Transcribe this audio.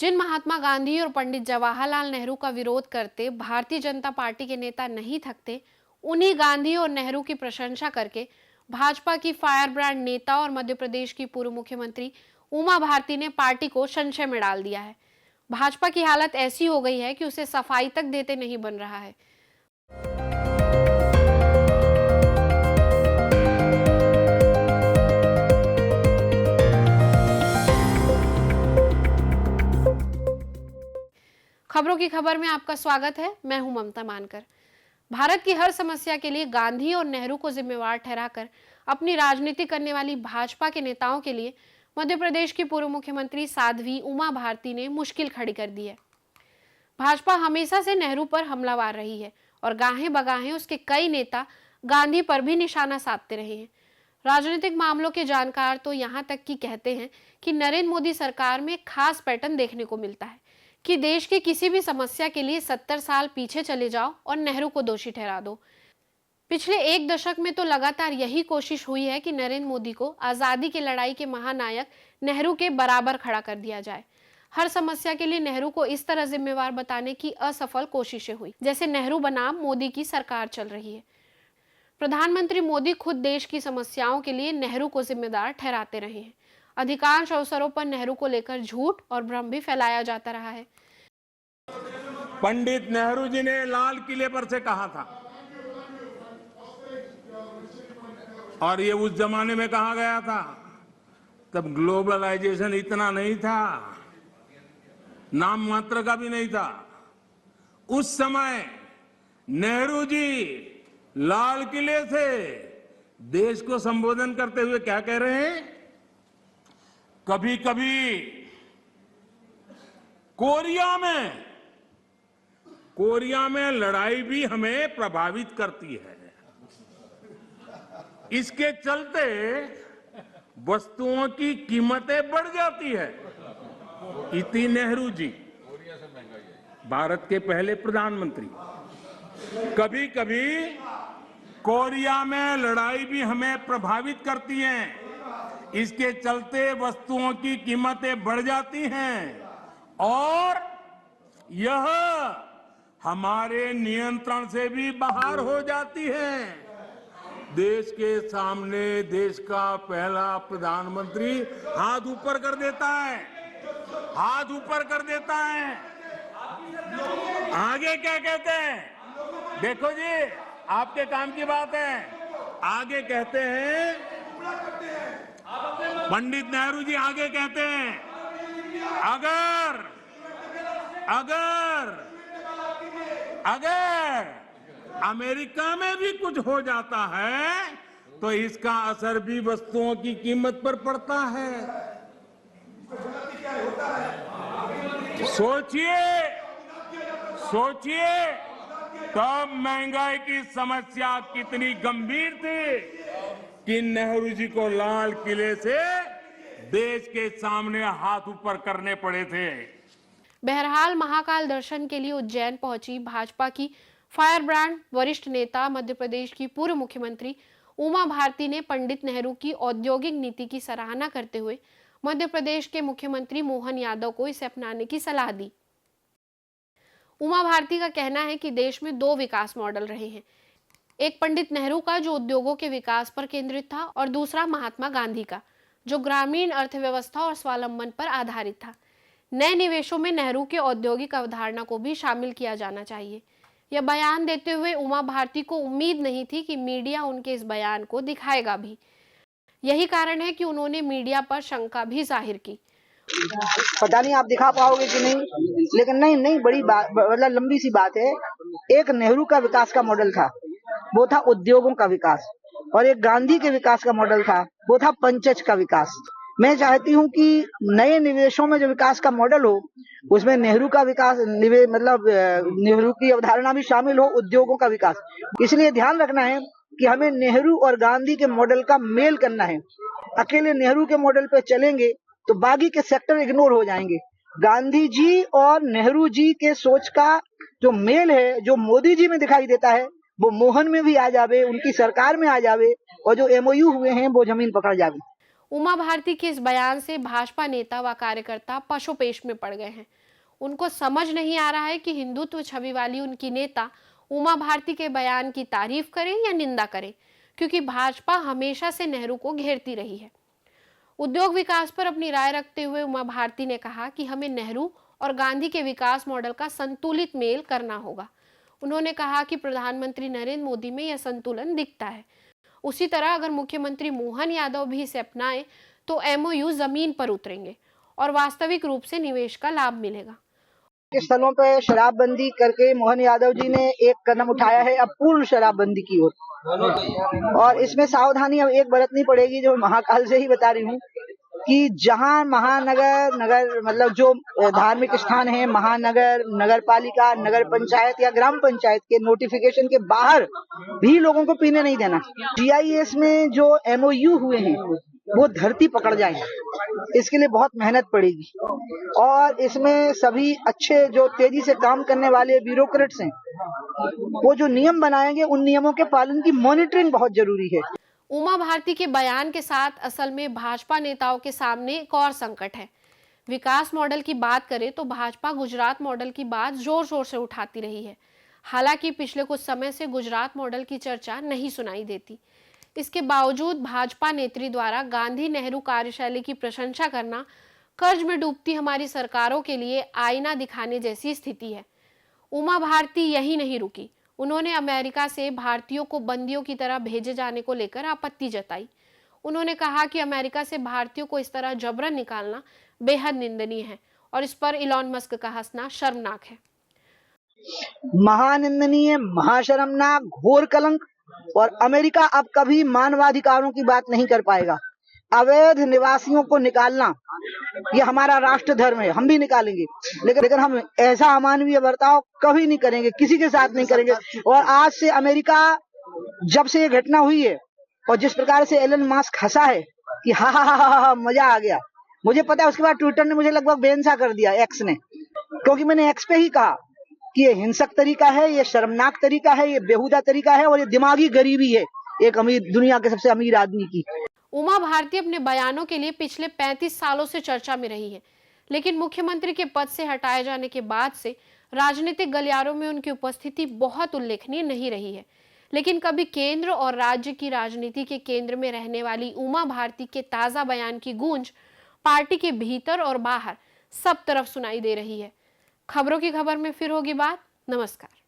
जिन महात्मा गांधी और पंडित जवाहरलाल नेहरू का विरोध करते भारतीय जनता पार्टी के नेता नहीं थकते, उन्हीं गांधी और नेहरू की प्रशंसा करके भाजपा की फायर ब्रांड नेता और मध्य प्रदेश की पूर्व मुख्यमंत्री उमा भारती ने पार्टी को संशय में डाल दिया है। भाजपा की हालत ऐसी हो गई है कि उसे सफाई तक देते नहीं बन रहा है। खबरों की खबर में आपका स्वागत है। मैं हूं ममता मानकर। भारत की हर समस्या के लिए गांधी और नेहरू को जिम्मेवार ठहराकर अपनी राजनीति करने वाली भाजपा के नेताओं के लिए मध्य प्रदेश की पूर्व मुख्यमंत्री साध्वी उमा भारती ने मुश्किल खड़ी कर दी है। भाजपा हमेशा से नेहरू पर हमलावर रही है और गाहे बगाहे उसके कई नेता गांधी पर भी निशाना साधते रहे हैं। राजनीतिक मामलों के जानकार तो यहां तक कि कहते हैं कि नरेंद्र मोदी सरकार में खास पैटर्न देखने को मिलता है कि देश की किसी भी समस्या के लिए 70 साल पीछे चले जाओ और नेहरू को दोषी ठहरा दो। पिछले एक दशक में तो लगातार यही कोशिश हुई है कि नरेंद्र मोदी को आजादी की लड़ाई के महानायक नेहरू के बराबर खड़ा कर दिया जाए। हर समस्या के लिए नेहरू को इस तरह जिम्मेवार बताने की असफल कोशिशें हुई, जैसे नेहरू बनाम मोदी की सरकार चल रही है। प्रधानमंत्री मोदी खुद देश की समस्याओं के लिए नेहरू को जिम्मेदार ठहराते रहे हैं। अधिकांश अवसरों पर नेहरू को लेकर झूठ और भ्रम भी फैलाया जाता रहा है। पंडित नेहरू जी ने लाल किले पर से कहा था, और ये उस जमाने में कहा गया था, तब ग्लोबलाइजेशन इतना नहीं था, नाम मात्र का भी नहीं था। उस समय नेहरू जी लाल किले से देश को संबोधन करते हुए क्या कह रहे हैं? कभी कभी कोरिया में लड़ाई भी हमें प्रभावित करती है। इसके चलते वस्तुओं की कीमतें बढ़ जाती है। इति नेहरू जी, भारत के पहले प्रधानमंत्री। कभी कभी कोरिया में लड़ाई भी हमें प्रभावित करती है। इसके चलते वस्तुओं की कीमतें बढ़ जाती हैं और यह हमारे नियंत्रण से भी बाहर हो जाती है। देश के सामने देश का पहला प्रधानमंत्री हाथ ऊपर कर देता है, हाथ ऊपर कर देता है। आगे क्या कहते हैं? देखो जी, आपके काम की बात है। आगे कहते हैं, पंडित नेहरू जी आगे कहते हैं, अगर अमेरिका में भी कुछ हो जाता है तो इसका असर भी वस्तुओं की कीमत पर पड़ता है। सोचिए तब महंगाई की समस्या कितनी गंभीर थी कि नेहरू जी को लाल किले से देश के सामने हाथ ऊपर करने पड़े थे। बहरहाल महाकाल दर्शन के लिए उज्जैन पहुंची भाजपा की फायर ब्रांड वरिष्ठ नेता मध्य प्रदेश की पूर्व मुख्यमंत्री उमा भारती ने पंडित नेहरू की औद्योगिक नीति की सराहना करते हुए मध्य प्रदेश के मुख्यमंत्री मोहन यादव को इसे अपनाने की सलाह दी। उमा भारती का कहना है कि देश में दो विकास मॉडल रहे हैं, एक पंडित नेहरू का जो उद्योगों के विकास पर केंद्रित था और दूसरा महात्मा गांधी का जो ग्रामीण अर्थव्यवस्था और स्वावलंबन पर आधारित था। नए निवेशों में नेहरू के औद्योगिक अवधारणा को भी शामिल किया जाना चाहिए। यह बयान देते हुए उमा भारती को उम्मीद नहीं थी कि मीडिया उनके इस बयान को दिखाएगा भी। यही कारण है कि उन्होंने मीडिया पर शंका भी जाहिर की। पता नहीं आप दिखा पाओगे कि नहीं, लेकिन नहीं बड़ी बात, मतलब लंबी सी बात है। एक नेहरू का विकास का मॉडल था, वो था उद्योगों का विकास, और एक गांधी के विकास का मॉडल था, वो था पंचज का विकास। मैं चाहती हूँ कि नए निवेशों में जो विकास का मॉडल हो उसमें नेहरू का विकास मतलब नेहरू की अवधारणा भी शामिल हो, उद्योगों का विकास। इसलिए ध्यान रखना है कि हमें नेहरू और गांधी के मॉडल का मेल करना है। अकेले नेहरू के मॉडल पे चलेंगे तो बाकी के सेक्टर इग्नोर हो जाएंगे। गांधी जी और नेहरू जी के सोच का जो मेल है, जो मोदी जी में दिखाई देता है, वो मोहन में भी आ जावे, उनकी सरकार में आ जावे, और जो एमओयू हुए हैं वो जमीन पकड़ जावे। उमा भारती के इस बयान से भाजपा नेता व कार्यकर्ता पशुपेश में पड़ गए हैं। उनको समझ नहीं आ रहा है कि हिंदुत्व छवि वाली उनकी नेता उमा भारती के बयान की तारीफ करें या निंदा करें, क्योंकि भाजपा हमेशा से नेहरू को घेरती रही है। उद्योग विकास पर अपनी राय रखते हुए उमा भारती ने कहा कि हमें नेहरू और गांधी के विकास मॉडल का संतुलित मेल करना होगा। उन्होंने कहा कि प्रधानमंत्री नरेंद्र मोदी में यह संतुलन दिखता है। उसी तरह अगर मुख्यमंत्री मोहन यादव भी इसे अपनाएं तो एमओयू जमीन पर उतरेंगे और वास्तविक रूप से निवेश का लाभ मिलेगा। के स्थलों पे शराबबंदी करके मोहन यादव जी ने एक कदम उठाया है अब पूर्ण शराबबंदी की ओर, और इसमें सावधानी अब एक बरतनी पड़ेगी, जो महाकाल से ही बता रही हूँ कि जहां महानगर नगर मतलब जो धार्मिक स्थान है, महानगर, नगर पालिका, नगर पंचायत या ग्राम पंचायत के नोटिफिकेशन के बाहर भी लोगों को पीने नहीं देना। जीआईएस में जो एमओयू हुए हैं वो धरती पकड़ जाए, इसके लिए बहुत मेहनत पड़ेगी, और इसमें सभी अच्छे जो तेजी से काम करने वाले ब्यूरोक्रेट्स हैं वो जो नियम बनाएंगे उन नियमों के पालन की मॉनिटरिंग बहुत जरूरी है। उमा भारती के बयान के साथ असल में भाजपा नेताओं के सामने एक और संकट है। विकास मॉडल की बात करें तो भाजपा गुजरात मॉडल की बात जोर शोर से उठाती रही है। हालांकि पिछले कुछ समय से गुजरात मॉडल की चर्चा नहीं सुनाई देती। इसके बावजूद भाजपा नेत्री द्वारा गांधी नेहरू कार्यशैली की प्रशंसा करना कर्ज में डूबती हमारी सरकारों के लिए आईना दिखाने जैसी स्थिति है। उमा भारती यही नहीं रुकी, उन्होंने अमेरिका से भारतीयों को बंदियों की तरह भेजे जाने को लेकर आपत्ति जताई। उन्होंने कहा कि अमेरिका से भारतीयों को इस तरह जबरन निकालना बेहद निंदनीय है और इस पर इलॉन मस्क का हंसना शर्मनाक है। महानिंदनीय, महाशर्मनाक, घोर कलंक। और अमेरिका अब कभी मानवाधिकारों की बात नहीं कर पाएगा। अवैध निवासियों को निकालना ये हमारा राष्ट्र धर्म है, हम भी निकालेंगे, लेकिन हम ऐसा अमानवीय बर्ताव कभी नहीं करेंगे, किसी के साथ नहीं करेंगे। और आज से अमेरिका, जब से ये घटना हुई है और जिस प्रकार से एलन मस्क हंसा है कि हा हा हा हा मजा आ गया, मुझे पता है उसके बाद ट्विटर ने मुझे लगभग बेनसा कर दिया, एक्स ने, क्योंकि मैंने एक्स पे ही कहा कि ये हिंसक तरीका है, ये शर्मनाक तरीका है, ये बेहुदा तरीका है और ये दिमागी गरीबी है एक अमीर, दुनिया के सबसे अमीर आदमी की। उमा भारती अपने बयानों के लिए पिछले 35 सालों से चर्चा में रही है, लेकिन मुख्यमंत्री के पद से हटाए जाने के बाद से राजनीतिक गलियारों में उनकी उपस्थिति बहुत उल्लेखनीय नहीं रही है। लेकिन कभी केंद्र और राज्य की राजनीति के केंद्र में रहने वाली उमा भारती के ताजा बयान की गूंज पार्टी के भीतर और बाहर सब तरफ सुनाई दे रही है। खबरों की खबर में फिर होगी बात। नमस्कार।